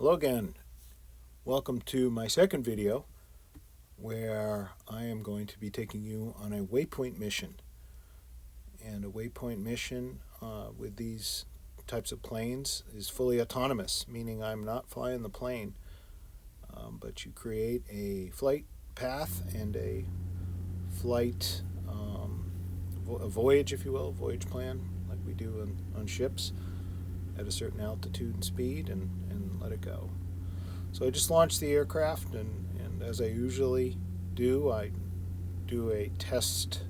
Hello again. Welcome to my second video where I am going to be taking you on a waypoint mission. And a waypoint mission with these types of planes is fully autonomous, meaning I'm not flying the plane, but you create a flight path and a flight, a voyage, if you will, a voyage plan like we do on ships at a certain altitude and speed and let it go. So I just launched the aircraft, and as I usually do, I do a test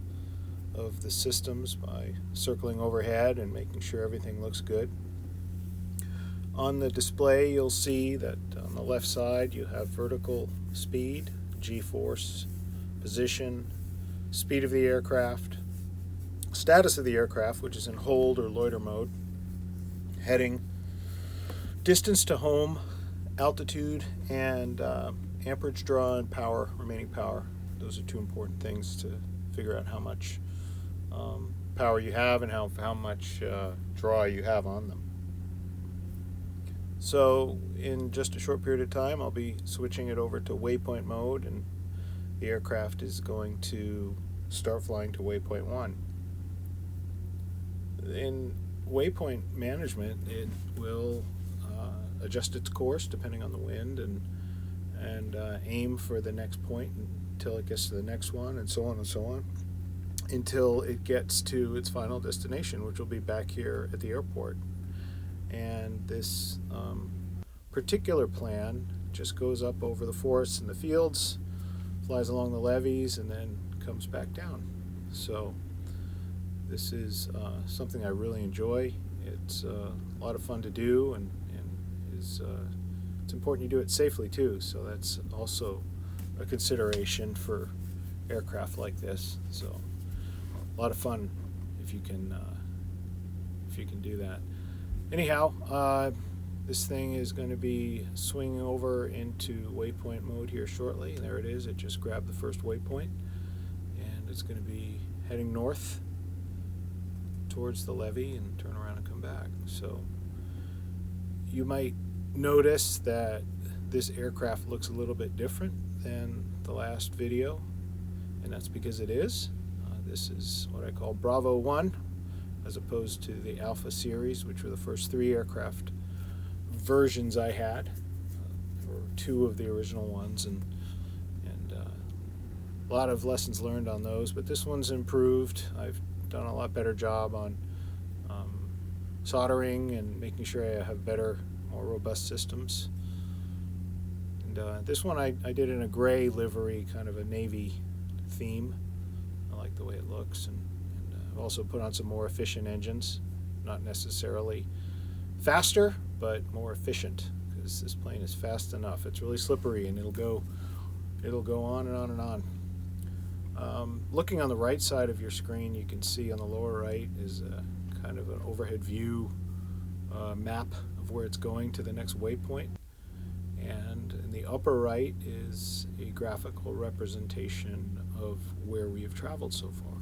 of the systems by circling overhead and making sure everything looks good. On the display, you'll see that on the left side you have vertical speed, G-force, position, speed of the aircraft, status of the aircraft, which is in hold or loiter mode, heading, distance to home, altitude, and amperage draw and power, remaining power. Those are two important things to figure out how much power you have and how much draw you have on them. So in just a short period of time, I'll be switching it over to waypoint mode, and the aircraft is going to start flying to waypoint 1. In waypoint management, it will adjust its course depending on the wind and aim for the next point until it gets to the next one, and so on until it gets to its final destination, which will be back here at the airport. And this particular plan just goes up over the forests and the fields, flies along the levees, and then comes back down. So this is something I really enjoy. It's a lot of fun to do, and it's important you do it safely too. So that's also a consideration for aircraft like this. So a lot of fun if you can do that. Anyhow, this thing is going to be swinging over into waypoint mode here shortly. There it is. It just grabbed the first waypoint, and it's going to be heading north towards the levee and turn around and come back. So you might notice that this aircraft looks a little bit different than the last video, and that's because it is. This is what I call Bravo 1, as opposed to the Alpha series, which were the first 3 aircraft versions I had. There were 2 of the original ones, and a lot of lessons learned on those, but this one's improved. I've done a lot better job on soldering and making sure I have better, more robust systems. And this one I did in a gray livery, kind of a navy theme. I like the way it looks, and I've also put on some more efficient engines, not necessarily faster, but more efficient, because this plane is fast enough. It's really slippery, and it'll go on and on and on. Looking on the right side of your screen, you can see on the lower right is a kind of an overhead view map of where it's going to the next waypoint, and in the upper right is a graphical representation of where we have traveled so far.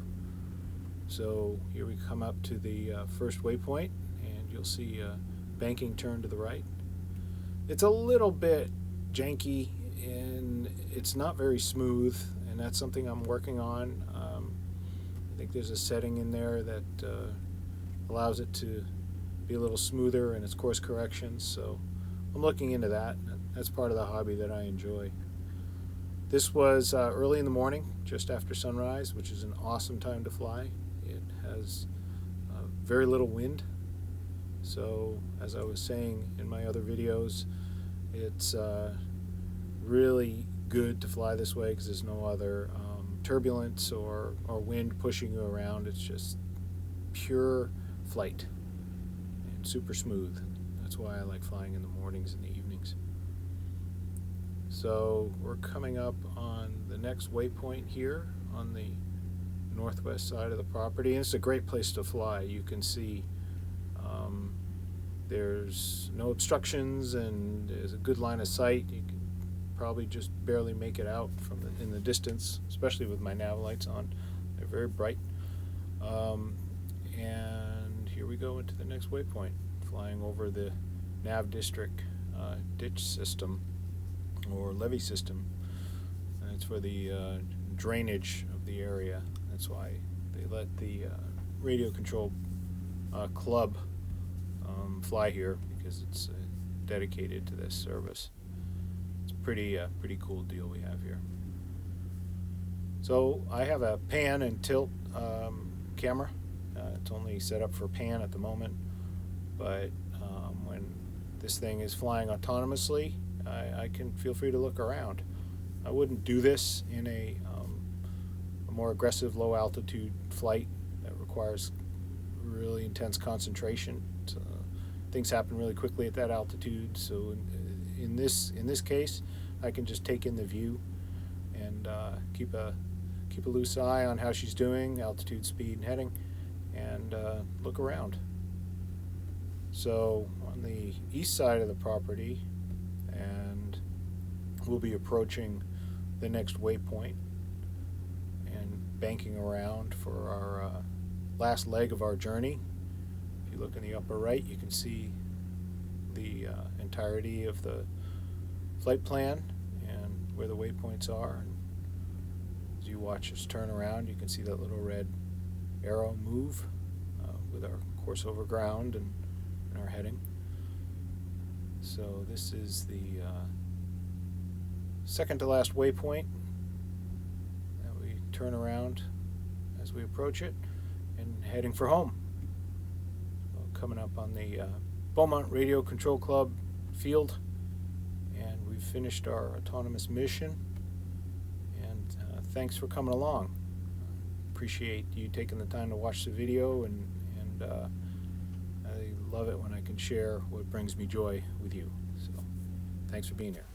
So here we come up to the first waypoint, and you'll see a banking turn to the right. It's a little bit janky and it's not very smooth, and that's something I'm working on. I think there's a setting in there that allows it to be a little smoother in its course corrections, so I'm looking into that. That's part of the hobby that I enjoy. This was early in the morning, just after sunrise, which is an awesome time to fly. It has very little wind, so as I was saying in my other videos, it's really good to fly this way because there's no other turbulence or wind pushing you around. It's just pure flight and super smooth. That's why I like flying in the mornings and the evenings. So we're coming up on the next waypoint here on the northwest side of the property, and it's a great place to fly. You can see there's no obstructions, and there's a good line of sight. You can probably just barely make it out from in the distance, especially with my nav lights on. They're very bright. And here we go into the next waypoint, flying over the nav district ditch system or levee system. And it's for the drainage of the area. That's why they let the radio control club fly here, because it's dedicated to this service. It's a pretty cool deal we have here. So I have a pan and tilt camera. It's only set up for pan at the moment, but when this thing is flying autonomously, I can feel free to look around. I wouldn't do this in a more aggressive low altitude flight that requires really intense concentration. Things happen really quickly at that altitude, so in this case I can just take in the view and keep a loose eye on how she's doing, altitude, speed, and heading, and look around. So on the east side of the property, and we'll be approaching the next waypoint and banking around for our last leg of our journey. If you look in the upper right, you can see the entirety of the flight plan and where the waypoints are. And as you watch us turn around, you can see that little red arrow move with our course over ground and our heading. So this is the second to last waypoint that we turn around as we approach it and heading for home. So coming up on the Beaumont Radio Control Club field, and we've finished our autonomous mission. And thanks for coming along. Appreciate you taking the time to watch the video, and I love it when I can share what brings me joy with you. So thanks for being here.